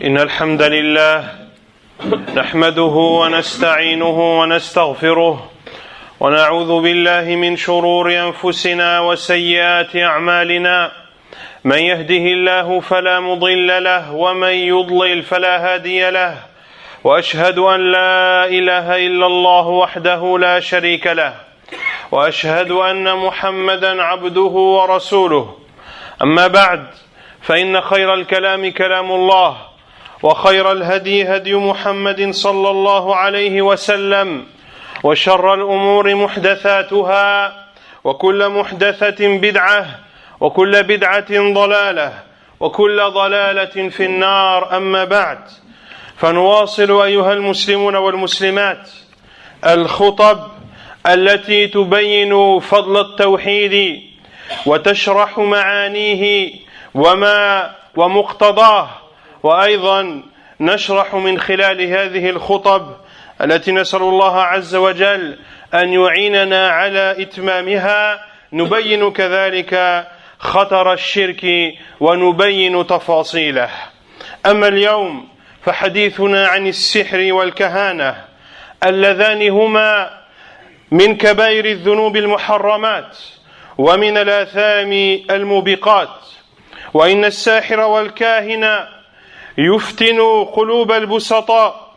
إن الحمد لله نحمده ونستعينه ونستغفره ونعوذ بالله من شرور أنفسنا وسيئات أعمالنا من يهده الله فلا مضل له ومن يضلل فلا هادي له وأشهد أن لا إله إلا الله وحده لا شريك له وأشهد أن محمدا عبده ورسوله أما بعد فإن خير الكلام كلام الله وخير الهدي هدي محمد صلى الله عليه وسلم وشر الأمور محدثاتها وكل محدثة بدعة وكل بدعة ضلالة وكل ضلالة في النار أما بعد فنواصل أيها المسلمون والمسلمات الخطب التي تبين فضل التوحيد وتشرح معانيه ومقتضاه وأيضا نشرح من خلال هذه الخطب التي نسأل الله عز وجل أن يعيننا على إتمامها نبين كذلك خطر الشرك ونبين تفاصيله. أما اليوم فحديثنا عن السحر والكهانة اللذان هما من كبائر الذنوب المحرمات ومن الآثام الموبقات، وإن الساحر والكاهن يفتن قلوب البسطاء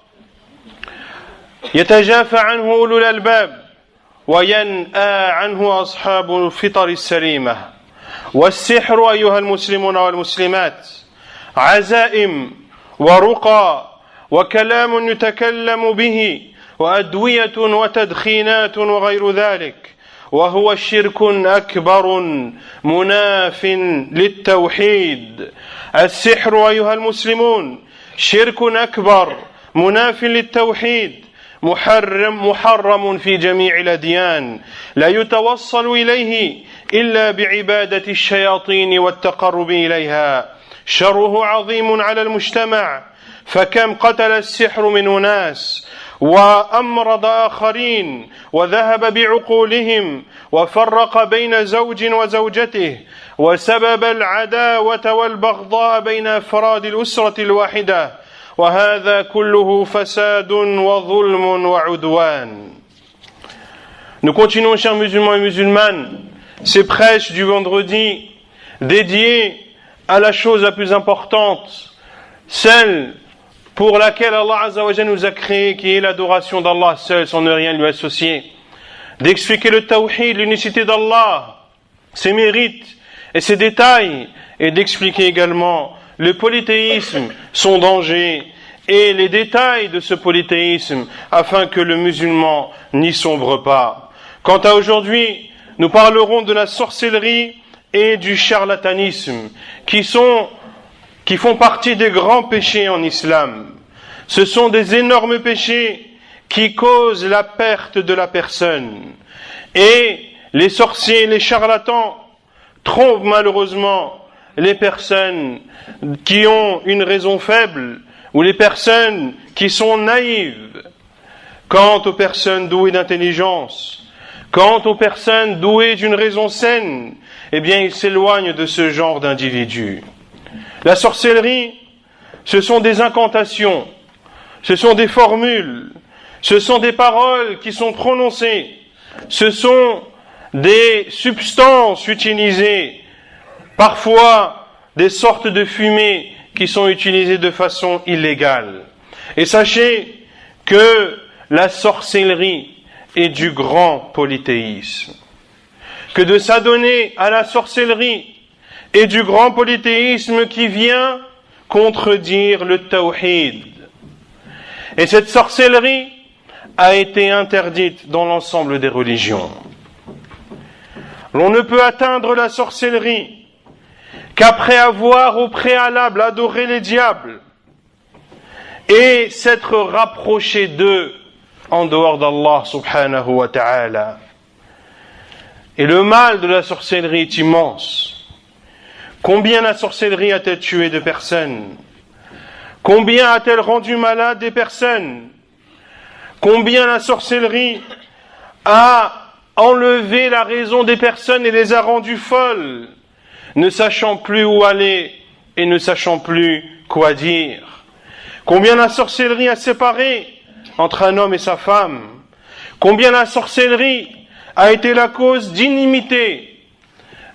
يتجافى عنه أولو الألباب وينأى عنه أصحاب الفطر السليمة. والسحر أيها المسلمون والمسلمات عزائم ورقى وكلام يتكلم به وأدوية وتدخينات وغير ذلك، وهو شرك أكبر مناف للتوحيد. السحر أيها المسلمون شرك أكبر مناف للتوحيد محرم في جميع الأديان، لا يتوصل إليه إلا بعبادة الشياطين والتقرب إليها. شره عظيم على المجتمع، فكم قتل السحر من أناس وأمرض آخرين وذهب بعقولهم وفرق بين زوج وزوجته وسبب العداوة والبغضاء بين أفراد الأسرة الواحدة، وهذا كله فساد وظلم وعدوان. Nous continuons, chers musulmans et musulmanes, ces prêches du vendredi dédiées à la chose la plus importante, celle pour laquelle Allah Azza wa Jalla nous a créés, qui est l'adoration d'Allah seul, sans ne rien lui associer, d'expliquer le tawhid, l'unicité d'Allah, ses mérites et ses détails, et d'expliquer également le polythéisme, son danger et les détails de ce polythéisme, afin que le musulman n'y sombre pas. Quant à aujourd'hui, nous parlerons de la sorcellerie et du charlatanisme, qui font partie des grands péchés en islam. Ce sont des énormes péchés qui causent la perte de la personne. Et les sorciers, les charlatans trompent malheureusement les personnes qui ont une raison faible ou les personnes qui sont naïves. Quant aux personnes douées d'intelligence, quant aux personnes douées d'une raison saine, eh bien ils s'éloignent de ce genre d'individus. La sorcellerie, ce sont des incantations, ce sont des formules, ce sont des paroles qui sont prononcées, ce sont des substances utilisées, parfois des sortes de fumées qui sont utilisées de façon illégale. Et sachez que la sorcellerie est du grand polythéisme, que de s'adonner à la sorcellerie et du grand polythéisme qui vient contredire le tawhid. Et cette sorcellerie a été interdite dans l'ensemble des religions. L'on ne peut atteindre la sorcellerie qu'après avoir au préalable adoré les diables et s'être rapproché d'eux en dehors d'Allah subhanahu wa ta'ala. Et le mal de la sorcellerie est immense. Combien la sorcellerie a-t-elle tué de personnes? Combien a-t-elle rendu malade des personnes? Combien la sorcellerie a enlevé la raison des personnes et les a rendues folles, ne sachant plus où aller et ne sachant plus quoi dire. combien la sorcellerie a séparé entre un homme et sa femme, combien la sorcellerie a été la cause d'inimité,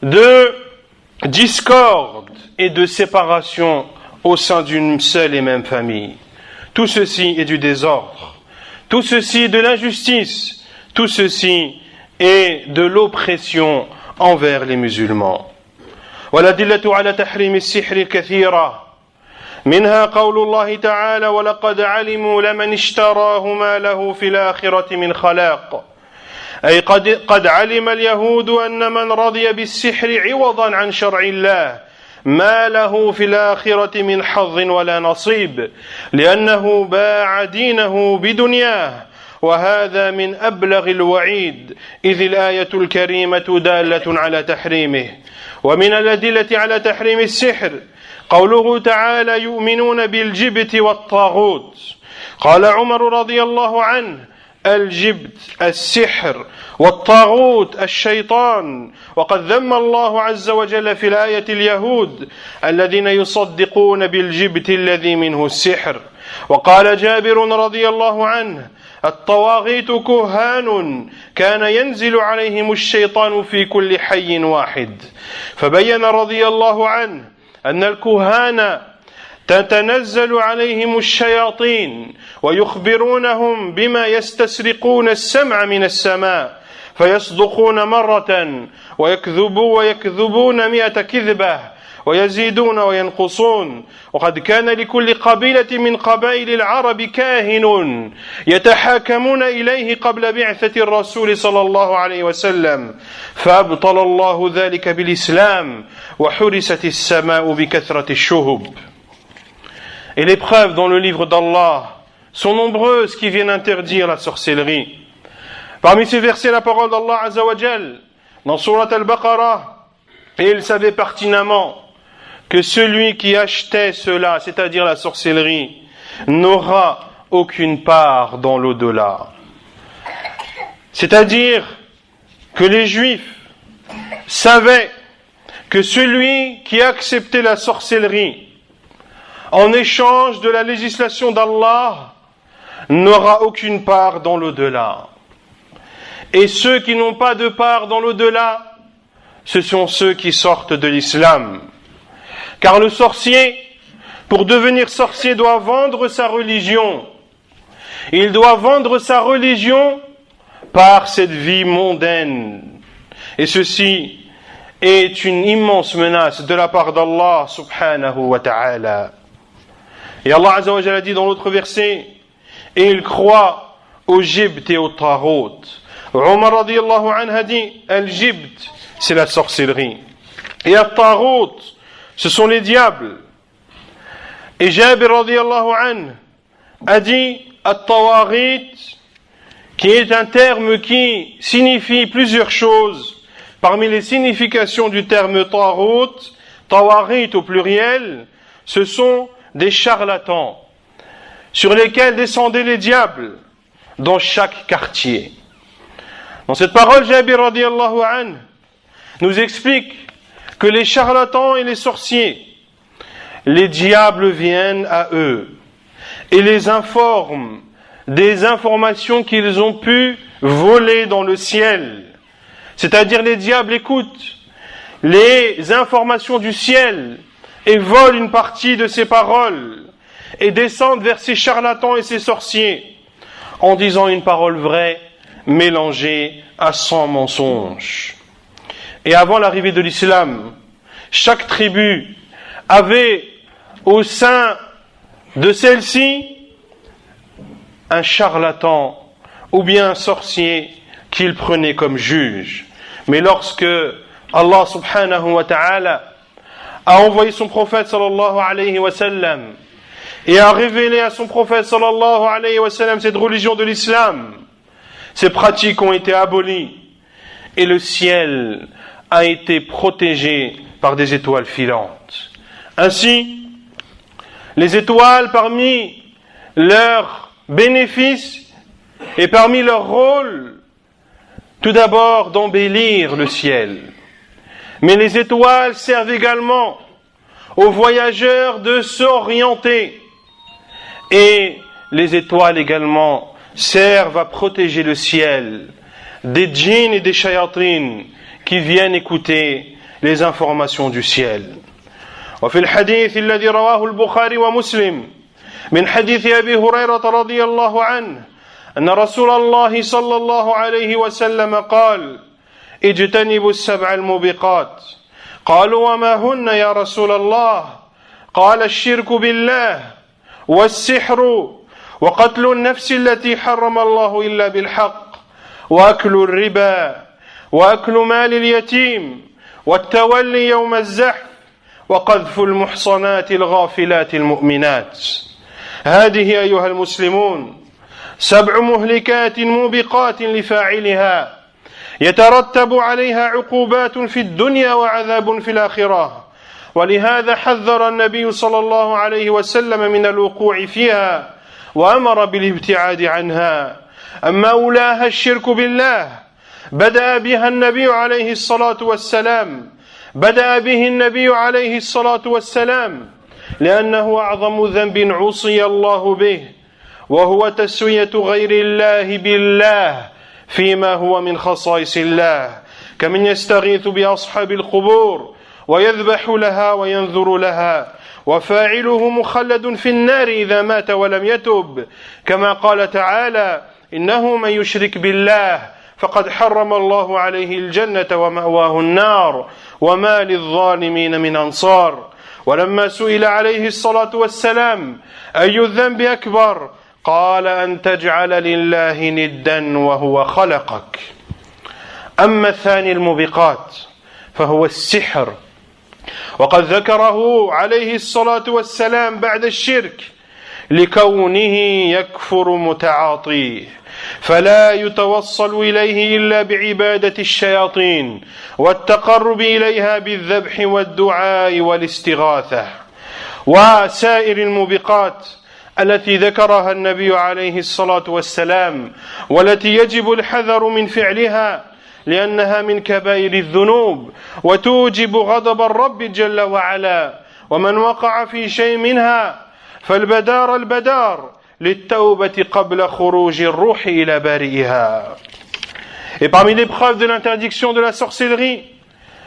de discorde et de séparation au sein d'une seule et même famille. Tout ceci est du désordre, tout ceci est de l'injustice, tout ceci est de l'oppression envers les musulmans. والأدلة على تحريم السحر كثيرة منها قول الله تعالى ولقد علموا لمن اشتراه ما له في الآخرة من خلاق أي قد علم اليهود أن من رضي بالسحر عوضا عن شرع الله ما له في الآخرة من حظ ولا نصيب لأنه باع دينه بدنياه وهذا من أبلغ الوعيد إذ الآية الكريمة دالة على تحريمه. ومن الأدلة على تحريم السحر قوله تعالى يؤمنون بالجبت والطاغوت. قال عمر رضي الله عنه الجبت السحر والطاغوت الشيطان وقد ذم الله عز وجل في الآية اليهود الذين يصدقون بالجبت الذي منه السحر. وقال جابر رضي الله عنه الطواغيت كهان كان ينزل عليهم الشيطان في كل حي واحد. فبين رضي الله عنه أن الكهان تتنزل عليهم الشياطين ويخبرونهم بما يستسرقون السمع من السماء فيصدقون مرة ويكذبون 100 كذبة ويزيدون وينقصون. وقد كان لكل قبيلة من قبائل العرب كاهن يتحاكمون إليه قبل بعثة الرسول صلى الله عليه وسلم فأبطل الله ذلك بالإسلام وحرست السماء بكثرة الشهب. Et les preuves dans le livre d'Allah sont nombreuses qui viennent interdire la sorcellerie. Parmi ces versets, la parole d'Allah Azza wa Jal dans Surat Al-Baqarah, et il savait pertinemment que celui qui achetait cela, c'est-à-dire la sorcellerie, n'aura aucune part dans l'au-delà. C'est-à-dire que les Juifs savaient que celui qui acceptait la sorcellerie en échange de la législation d'Allah n'aura aucune part dans l'au-delà. Et ceux qui n'ont pas de part dans l'au-delà, ce sont ceux qui sortent de l'islam. Car le sorcier, pour devenir sorcier, doit vendre sa religion. Il doit vendre sa religion par cette vie mondaine. Et ceci est une immense menace de la part d'Allah subhanahu wa ta'ala. Et Allah Azza wa Jalla dit dans l'autre verset, et il croit au jibt et au tarout. Omar radiyallahu anhu a dit, al-jibt, c'est la sorcellerie. Et al-tarout, ce sont les diables. Et Jabir radiyallahu anhu a dit, al-tawaghit, qui est un terme qui signifie plusieurs choses. Parmi les significations du terme tarout, tawaghit au pluriel, ce sont des charlatans sur lesquels descendaient les diables dans chaque quartier. Dans cette parole, Jabir radiyallahu anhu nous explique que les charlatans et les sorciers, les diables viennent à eux et les informent des informations qu'ils ont pu voler dans le ciel. C'est-à-dire les diables écoutent les informations du ciel et volent une partie de ces paroles et descendent vers ces charlatans et ces sorciers en disant une parole vraie mélangée à 100 mensonges. Et avant l'arrivée de l'islam, chaque tribu avait au sein de celle-ci un charlatan ou bien un sorcier qu'il prenait comme juge. Mais lorsque Allah subhanahu wa ta'ala a envoyé son prophète sallallahu alayhi wa sallam et a révélé à son prophète sallallahu alayhi wa sallam cette religion de l'islam, ces pratiques ont été abolies et le ciel a été protégé par des étoiles filantes. Ainsi, les étoiles, parmi leurs bénéfices et parmi leur rôle, tout d'abord d'embellir le ciel. Mais les étoiles servent également aux voyageurs de s'orienter. Et les étoiles également servent à protéger le ciel des djinns et des shayatines qui viennent écouter les informations du ciel. وفي الحديث الذي رواه البخاري ومسلم من حديث أبي هريرة رضي الله عنه أن رسول الله صلى الله عليه وسلم قال: اجتنبوا السبع الموبقات. قالوا: وما هن يا رسول الله؟ قال: الشرك بالله والسحر وقتل النفس التي حرم الله إلا بالحق وأكل الربا وأكل مال اليتيم والتولي يوم الزحف وقذف المحصنات الغافلات المؤمنات. هذه أيها المسلمون 7 مهلكات موبقات لفاعلها يترتب عليها عقوبات في الدنيا وعذاب في الآخرة، ولهذا حذر النبي صلى الله عليه وسلم من الوقوع فيها وأمر بالابتعاد عنها. أما أولاها الشرك بالله بدأ به النبي عليه الصلاة والسلام لأنه أعظم ذنب عصي الله به، وهو تسوية غير الله بالله فيما هو من خصائص الله، كمن يستغيث بأصحاب القبور ويذبح لها وينذر لها، وفاعله مخلد في النار إذا مات ولم يتب، كما قال تعالى: إنه من يشرك بالله فقد حرم الله عليه الجنة ومأواه النار وما للظالمين من أنصار. ولما سئل عليه الصلاة والسلام أي الذنب أكبر قال: أن تجعل لله ندا وهو خلقك. أما الثاني الموبقات فهو السحر، وقد ذكره عليه الصلاة والسلام بعد الشرك لكونه يكفر متعاطيه، فلا يتوصل إليه إلا بعبادة الشياطين والتقرب إليها بالذبح والدعاء والاستغاثة. وسائر الموبقات التي ذكرها النبي عليه الصلاة والسلام والتي يجب الحذر من فعلها لأنها من كبائر الذنوب وتوجب غضب الرب جل وعلا، ومن وقع في شيء منها فالبدار للتوبة قبل خروج الروح إلى بارئها. Et parmi les preuves de l'interdiction de la sorcellerie,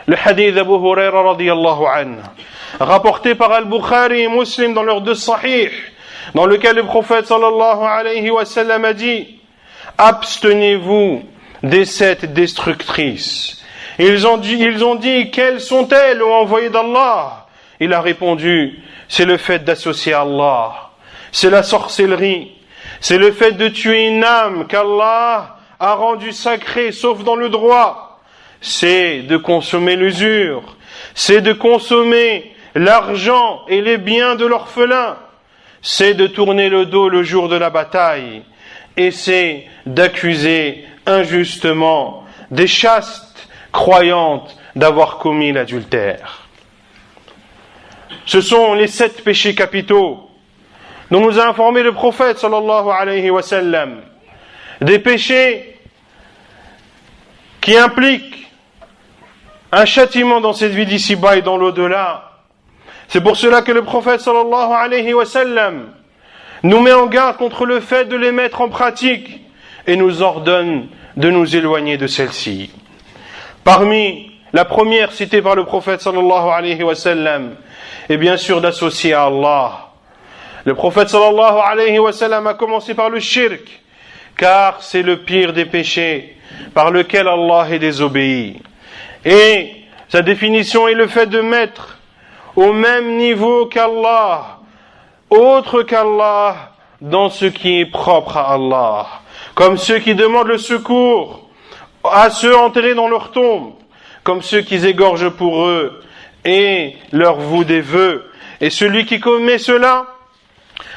le hadith d'Abu Huraira radiyallahu anhu, rapporté par Al-Bukhari et Muslim dans leurs 2 sahih, dans lequel le prophète sallallahu alayhi wa sallam a dit: abstenez-vous des 7 destructrices. Ils ont dit quelles sont-elles, ô envoyé d'Allah? Il a répondu: c'est le fait d'associer Allah, c'est la sorcellerie, c'est le fait de tuer une âme qu'Allah a rendue sacrée sauf dans le droit, c'est de consommer l'usure, c'est de consommer l'argent et les biens de l'orphelin, c'est de tourner le dos le jour de la bataille, et c'est d'accuser injustement des chastes croyantes d'avoir commis l'adultère. Ce sont les 7 péchés capitaux dont nous a informé le prophète sallallahu alayhi wa sallam. Des péchés qui impliquent un châtiment dans cette vie d'ici-bas et dans l'au-delà. C'est pour cela que le prophète sallallahu alayhi wa sallam nous met en garde contre le fait de les mettre en pratique et nous ordonne de nous éloigner de celles-ci. Parmi la première citée par le prophète sallallahu alayhi wa sallam est bien sûr d'associer à Allah. Le prophète sallallahu alayhi wa sallam a commencé par le shirk, car c'est le pire des péchés par lequel Allah est désobéi. Et sa définition est le fait de mettre au même niveau qu'Allah, autre qu'Allah, dans ce qui est propre à Allah, comme ceux qui demandent le secours à ceux enterrés dans leur tombe, comme ceux qui égorgent pour eux et leur vouent des vœux. Et celui qui commet cela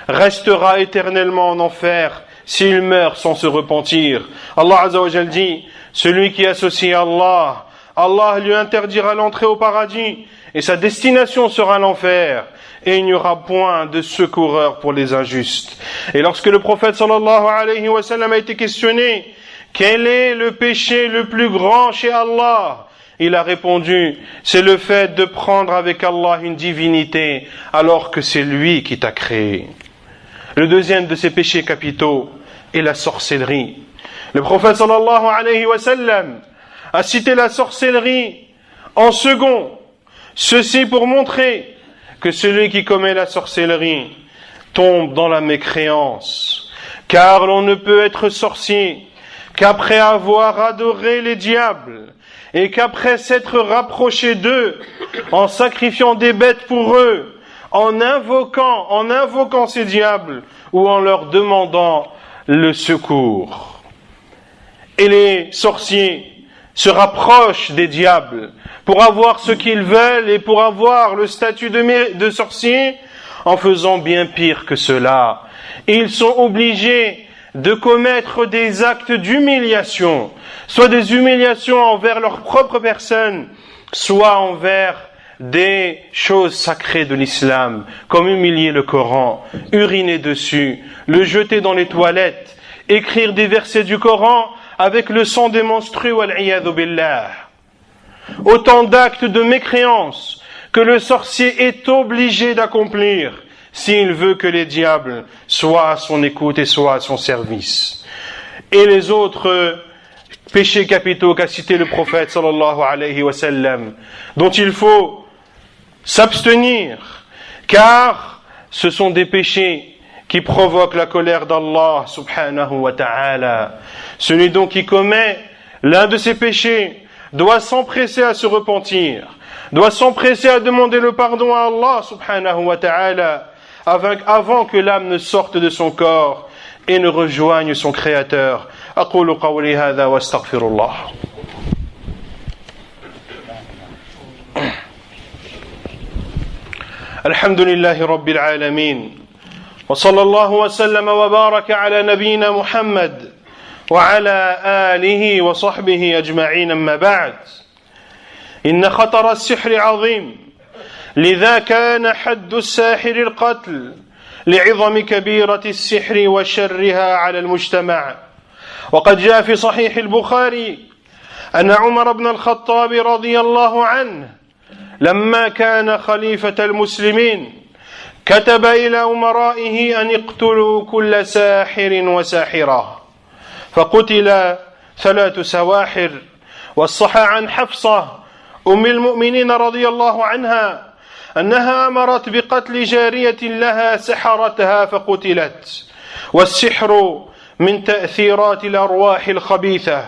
restera éternellement en enfer s'il meurt sans se repentir. Allah Azza wa Jal dit: celui qui associe à Allah, Allah lui interdira l'entrée au paradis et sa destination sera l'enfer, et il n'y aura point de secoureur pour les injustes. Et lorsque le prophète sallallahu alayhi wa sallam a été questionné: quel est le péché le plus grand chez Allah? Il a répondu: c'est le fait de prendre avec Allah une divinité alors que c'est lui qui t'a créé. Le deuxième de ces péchés capitaux est la sorcellerie. Le prophète sallallahu alayhi wa sallam a cité la sorcellerie en second. Ceci pour montrer que celui qui commet la sorcellerie tombe dans la mécréance. Car l'on ne peut être sorcier qu'après avoir adoré les diables et qu'après s'être rapproché d'eux en sacrifiant des bêtes pour eux, en invoquant ces diables ou en leur demandant le secours. Et les sorciers se rapprochent des diables pour avoir ce qu'ils veulent et pour avoir le statut de sorcier en faisant bien pire que cela. Ils sont obligés de commettre des actes d'humiliation, soit des humiliations envers leur propre personne, soit envers des choses sacrées de l'islam, comme humilier le Coran, uriner dessus, le jeter dans les toilettes, écrire des versets du Coran avec le sang des menstrues, wal-iyadhu billah. Autant d'actes de mécréance que le sorcier est obligé d'accomplir s'il veut que les diables soient à son écoute et soient à son service. Et les autres péchés capitaux qu'a cité le prophète sallallahu alayhi wa sallam, dont il faut s'abstenir, car ce sont des péchés qui provoquent la colère d'Allah subhanahu wa ta'ala. Celui donc qui commet l'un de ces péchés doit s'empresser à se repentir, doit s'empresser à demander le pardon à Allah subhanahu wa ta'ala avant que l'âme ne sorte de son corps et ne rejoigne son Créateur. أقول قولي هذا واستغفر الله. الحمد لله رب العالمين وصلى الله وسلم وبارك على نبينا محمد وعلى آله وصحبه أجمعين. أما بعد، إن خطر السحر عظيم، لذا كان حد الساحر القتل لعظم كبيرة السحر وشرها على المجتمع. وقد جاء في صحيح البخاري أن عمر بن الخطاب رضي الله عنه لما كان خليفة المسلمين كتب إلى أمرائه أن اقتلوا كل ساحر وساحرة، فقتل 3 سواحر. والصح عن حفصة أم المؤمنين رضي الله عنها أنها أمرت بقتل جارية لها سحرتها فقتلت. والسحر من تأثيرات الأرواح الخبيثة،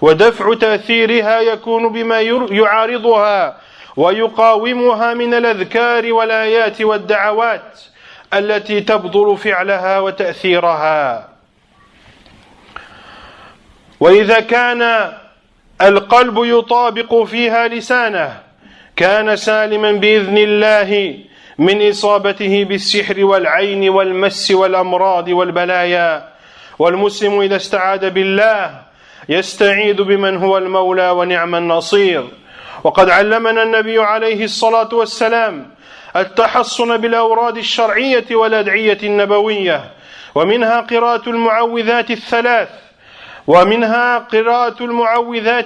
ودفع تأثيرها يكون بما يعارضها ويقاومها من الأذكار والآيات والدعوات التي تبطل فعلها وتأثيرها. وإذا كان القلب يطابق فيها لسانه كان سالما بإذن الله من إصابته بالسحر والعين والمس والأمراض والبلايا. والمسلم إذا استعاذ بالله يستعيذ بمن هو المولى ونعم النصير. وقد علمنا النبي عليه الصلاة والسلام التحصن بالأوراد الشرعية والأدعية النبوية، ومنها قراءة المعوذات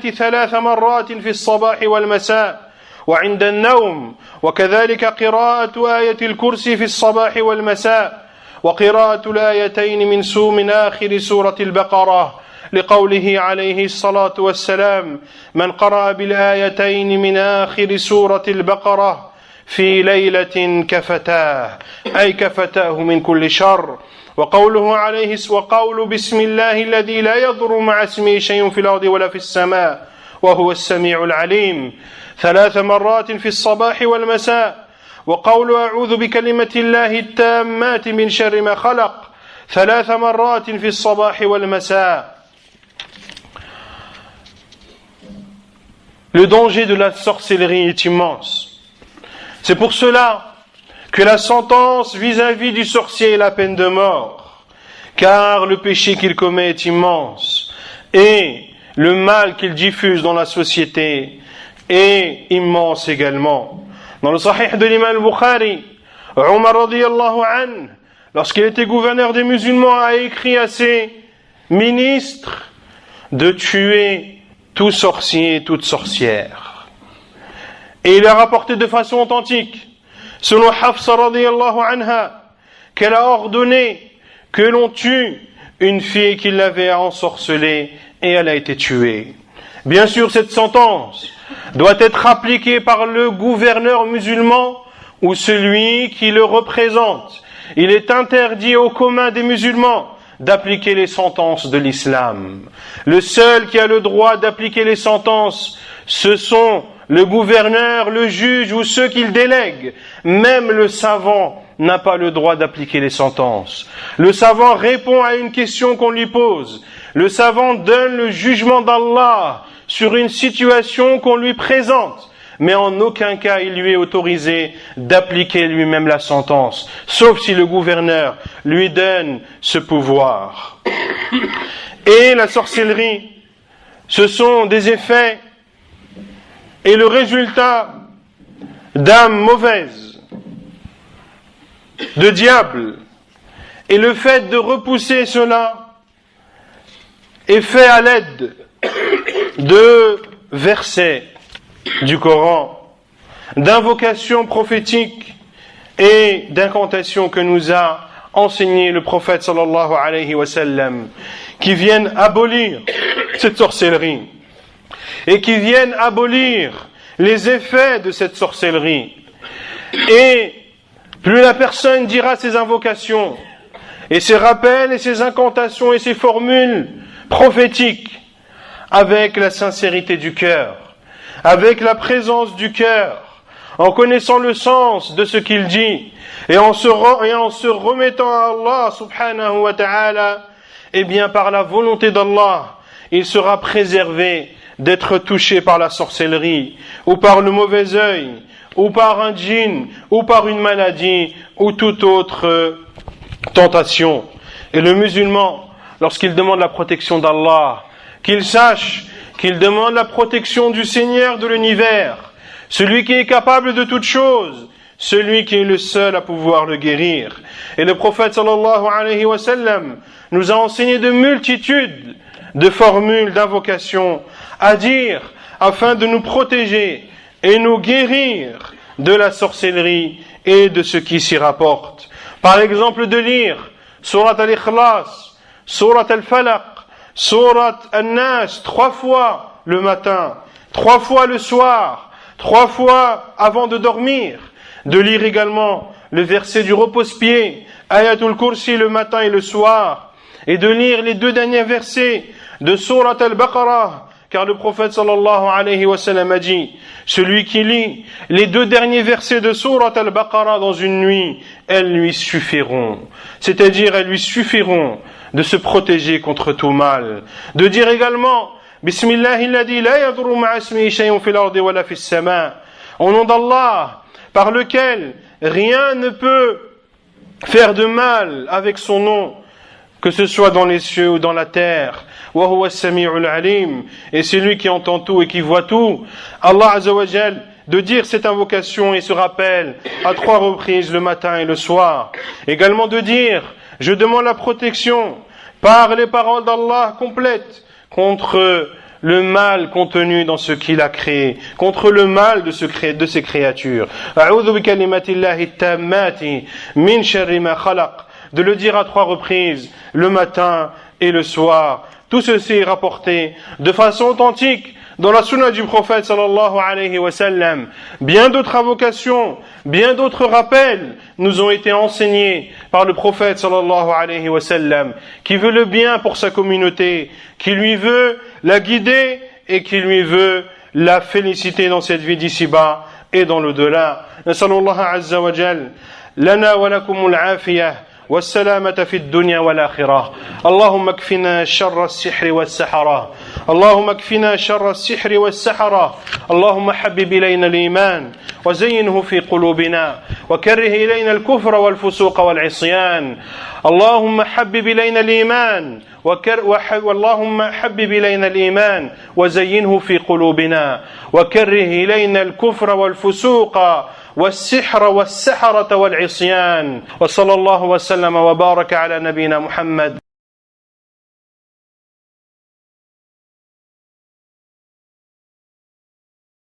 3 مرات في الصباح والمساء وعند النوم، وكذلك قراءة آية الكرسي في الصباح والمساء، وقراءة الآيتين من آخر سورة البقرة، لقوله عليه الصلاة والسلام: من قرأ بالآيتين من آخر سورة البقرة في ليلة كفتاه، أي كفتاه من كل شر. وقول بسم الله الذي لا يضر مع اسمه شيء في الأرض ولا في السماء وهو السميع العليم 3 مرات في الصباح والمساء. وقول أعوذ بكلمة الله التامات من شر ما خلق 3 مرات في الصباح والمساء. Le danger de la sorcellerie est immense. C'est pour cela que la sentence vis-à-vis du sorcier est la peine de mort, car le péché qu'il commet est immense et le mal qu'il diffuse dans la société est immense également. Dans le Sahih de l'imam al-Bukhari, Omar radiyallahu anhu, lorsqu'il était gouverneur des musulmans, a écrit à ses ministres de tuer tout sorcier et toute sorcière. Et il a rapporté de façon authentique, selon Hafsa radiyallahu anha, qu'elle a ordonné que l'on tue une fille qui l'avait ensorcelée et elle a été tuée. Bien sûr, cette sentence doit être appliquée par le gouverneur musulman ou celui qui le représente. Il est interdit au commun des musulmans d'appliquer les sentences de l'islam. Le seul qui a le droit d'appliquer les sentences, ce sont le gouverneur, le juge ou ceux qu'il délègue. Même le savant n'a pas le droit d'appliquer les sentences. Le savant répond à une question qu'on lui pose. Le savant donne le jugement d'Allah sur une situation qu'on lui présente. Mais en aucun cas il lui est autorisé d'appliquer lui-même la sentence, sauf si le gouverneur lui donne ce pouvoir. Et la sorcellerie, ce sont des effets et le résultat d'âmes mauvaises, de diables. Et le fait de repousser cela est fait à l'aide de versets du Coran, d'invocations prophétiques et d'incantations que nous a enseigné le prophète sallallahu alayhi wa sallam, qui viennent abolir cette sorcellerie et qui viennent abolir les effets de cette sorcellerie. Et plus la personne dira ses invocations et ses rappels et ses incantations et ses formules prophétiques avec la sincérité du cœur, avec la présence du cœur, en connaissant le sens de ce qu'il dit et en se remettant à Allah subhanahu wa ta'ala, eh bien par la volonté d'Allah, il sera préservé d'être touché par la sorcellerie ou par le mauvais œil ou par un djinn ou par une maladie ou toute autre tentation. Et le musulman, lorsqu'il demande la protection d'Allah, qu'il sache qu'il demande la protection du Seigneur de l'univers, celui qui est capable de toutes choses, celui qui est le seul à pouvoir le guérir. Et le prophète sallallahu alayhi wa sallam nous a enseigné de multitudes de formules d'invocation à dire afin de nous protéger et nous guérir de la sorcellerie et de ce qui s'y rapporte. Par exemple, de lire Surat al-Ikhlas, Surat al-Falaq, Surat al-Nas 3 fois le matin, 3 fois le soir, 3 fois avant de dormir. De lire également le verset du repose-pied, Ayatul Kursi le matin et le soir, et de lire les 2 derniers versets de Surat al-Baqarah, car le prophète sallallahu alayhi wa sallam a dit, celui qui lit les 2 derniers versets de Surat al-Baqarah dans une nuit, elles lui suffiront. C'est-à-dire, elles lui suffiront de se protéger contre tout mal. De dire également, Bismillahilladhi la yadurru ma'a ismihi shay'un fil ardi wa la fis sama', au nom d'Allah, par lequel rien ne peut faire de mal avec son nom, que ce soit dans les cieux ou dans la terre. Wa huwa as-sami'ul 'alim, et c'est lui qui entend tout et qui voit tout. Allah Azza wa Jal, de dire cette invocation et ce rappel à 3 reprises le matin et le soir. Également de dire, je demande la protection par les paroles d'Allah complètes contre le mal contenu dans ce qu'il a créé, contre le mal de ses créatures. A'udhu bi kalimatillahi tammati min sharri ma khalaq, de le dire à 3 reprises le matin et le soir. Tout ceci est rapporté de façon authentique dans la sunna du prophète sallallahu alayhi wa sallam. Bien d'autres invocations, bien d'autres rappels nous ont été enseignés par le prophète sallallahu alayhi wa sallam, qui veut le bien pour sa communauté, qui lui veut la guider et qui lui veut la féliciter dans cette vie d'ici-bas et dans l'au-delà. Nasallallahu azza wa jal lana wa lakumul afiyah والسلامة في الدنيا والآخرة. اللهم اكفنا شر السحر والسحرة، اللهم اكفنا شر السحر والسحرة. اللهم حبب إلينا الإيمان وزينه في قلوبنا وكره إلينا الكفر والفسوق والعصيان. اللهم حبب إلينا الإيمان اللهم حبب إلينا الإيمان وزينه في قلوبنا وكره إلينا الكفر والفسوق والسحر والسحرة والعصيان. وصلى الله وسلم وبارك على نبينا محمد.